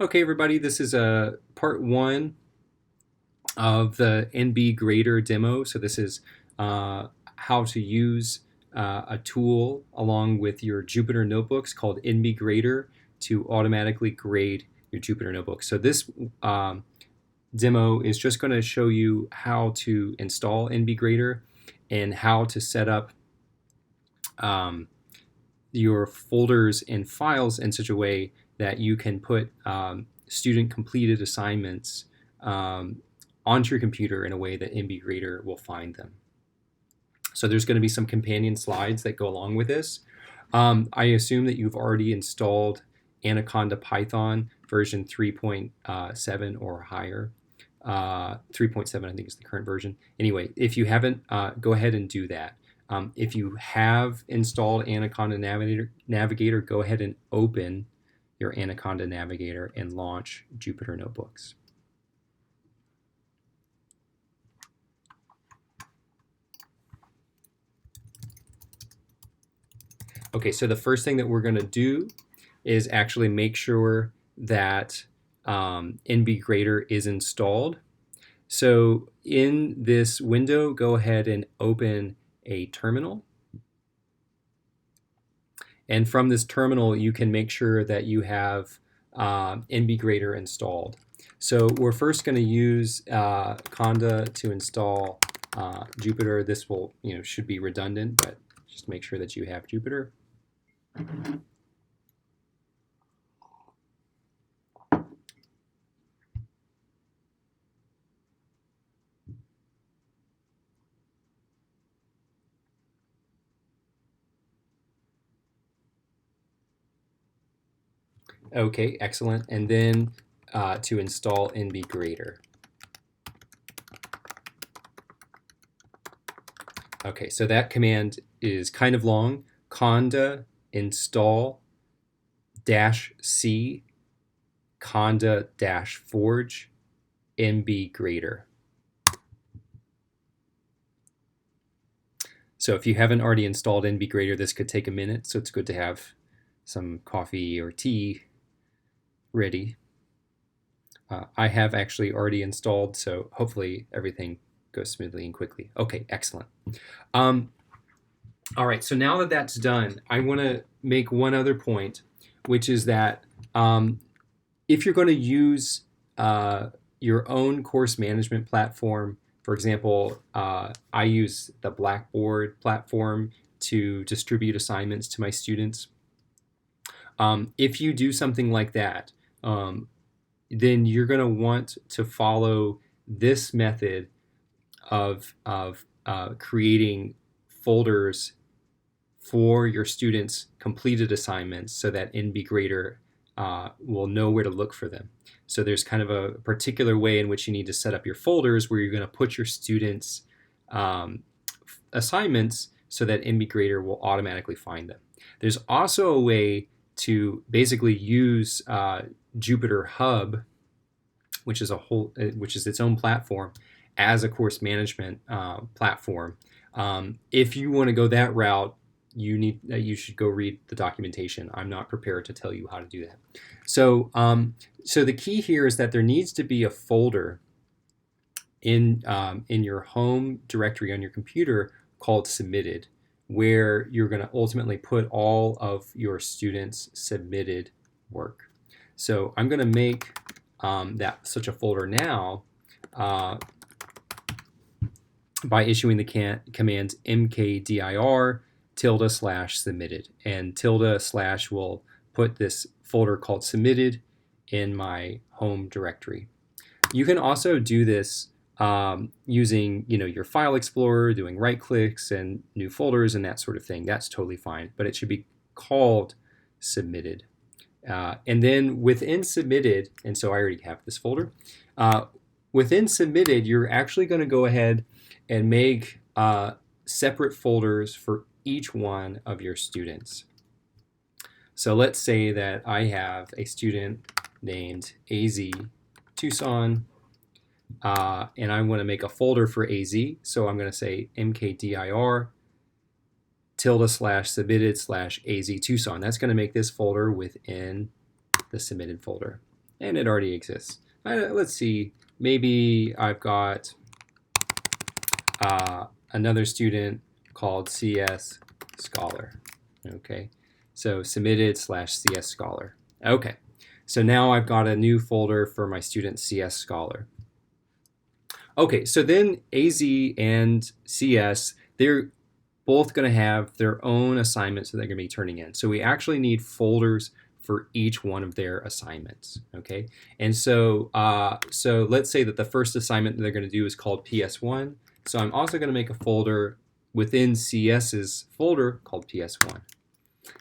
Okay, everybody, this is part one of the nbgrader demo. So this is how to use a tool along with your Jupyter notebooks called nbgrader to automatically grade your Jupyter notebooks. So this demo is just going to show you how to install nbgrader and how to set up your folders and files in such a way that you can put student completed assignments onto your computer in a way that nbgrader will find them. So there's going to be some companion slides that go along with this. I assume that you've already installed Anaconda Python version 3.7 or higher. 3.7 I think is the current version. Anyway, if you haven't, go ahead and do that. If you have installed Anaconda Navigator, go ahead and open your Anaconda Navigator and launch Jupyter Notebooks. Okay, so the first thing that we're going to do is actually make sure that nbgrader is installed. So in this window, go ahead and open a terminal. And from this terminal, you can make sure that you have nbgrader installed. So we're first going to use Conda to install Jupyter. This will, should be redundant, but just make sure that you have Jupyter. Okay, excellent. And then to install nbgrader. Okay, so that command is kind of long. Conda install -c conda-forge nbgrader. So if you haven't already installed nbgrader, this could take a minute, so it's good to have some coffee or tea ready. I have actually already installed, so hopefully everything goes smoothly and quickly. Okay, excellent. All right, so now that that's done, I want to make one other point, which is that if you're going to use your own course management platform, for example, I use the Blackboard platform to distribute assignments to my students. If you do something like that, then you're going to want to follow this method of creating folders for your students' completed assignments so that nbgrader will know where to look for them. So there's kind of a particular way in which you need to set up your folders where you're going to put your students' assignments so that nbgrader will automatically find them. There's also a way to basically use Jupyter Hub, which is its own platform, as a course management platform. If you want to go that route, you should go read the documentation. I'm not prepared to tell you how to do that. So so the key here is that there needs to be a folder in your home directory on your computer called submitted, where you're going to ultimately put all of your students' submitted work. So I'm going to make such a folder now by issuing the command mkdir ~/submitted, and ~/ will put this folder called submitted in my home directory. You can also do this using your file explorer, doing right clicks and new folders and that sort of thing. That's totally fine, but it should be called submitted. And then within submitted, and so I already have this folder, within submitted, you're actually going to go ahead and make separate folders for each one of your students. So let's say that I have a student named AZ Tucson, and I want to make a folder for AZ, so I'm going to say mkdir ~/submitted /AZ Tucson. That's going to make this folder within the submitted folder. and it already exists. Let's see, maybe I've got another student called CS Scholar. Okay, so submitted / CS Scholar. Okay, so now I've got a new folder for my student CS Scholar. Okay, so then AZ and CS, they're both going to have their own assignments that they're going to be turning in. So we actually need folders for each one of their assignments. Okay, and so so let's say that the first assignment that they're going to do is called PS1. So I'm also going to make a folder within CS's folder called PS1.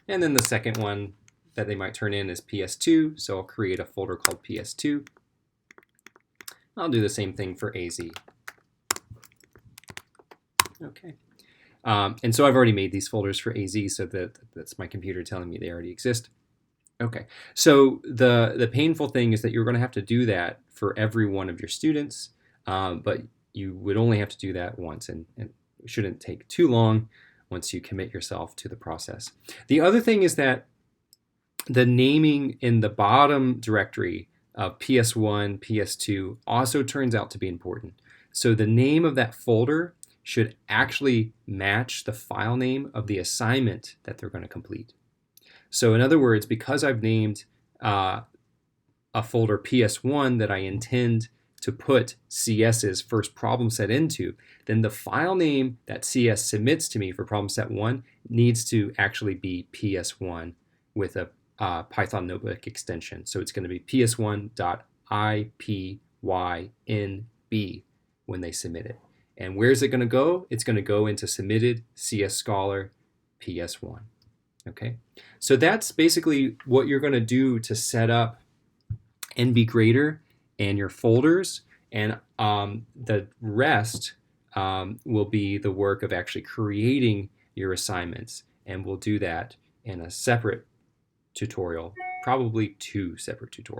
And then the second one that they might turn in is PS2. So I'll create a folder called PS2. I'll do the same thing for AZ. Okay. And so I've already made these folders for AZ, so that's my computer telling me they already exist. Okay, so the painful thing is that you're going to have to do that for every one of your students, but you would only have to do that once, and it shouldn't take too long once you commit yourself to the process. The other thing is that the naming in the bottom directory of PS1, PS2 also turns out to be important. So the name of that folder should actually match the file name of the assignment that they're going to complete. So in other words, because I've named a folder PS1 that I intend to put CS's first problem set into, then the file name that CS submits to me for problem set 1 needs to actually be PS1 with a Python notebook extension. So it's going to be ps1.ipynb when they submit it. And where's it going to go? It's going to go into submitted CS Scholar PS1. Okay, so that's basically what you're going to do to set up nbgrader and your folders, and the rest will be the work of actually creating your assignments, and we'll do that in a separate tutorial, probably 2 separate tutorials.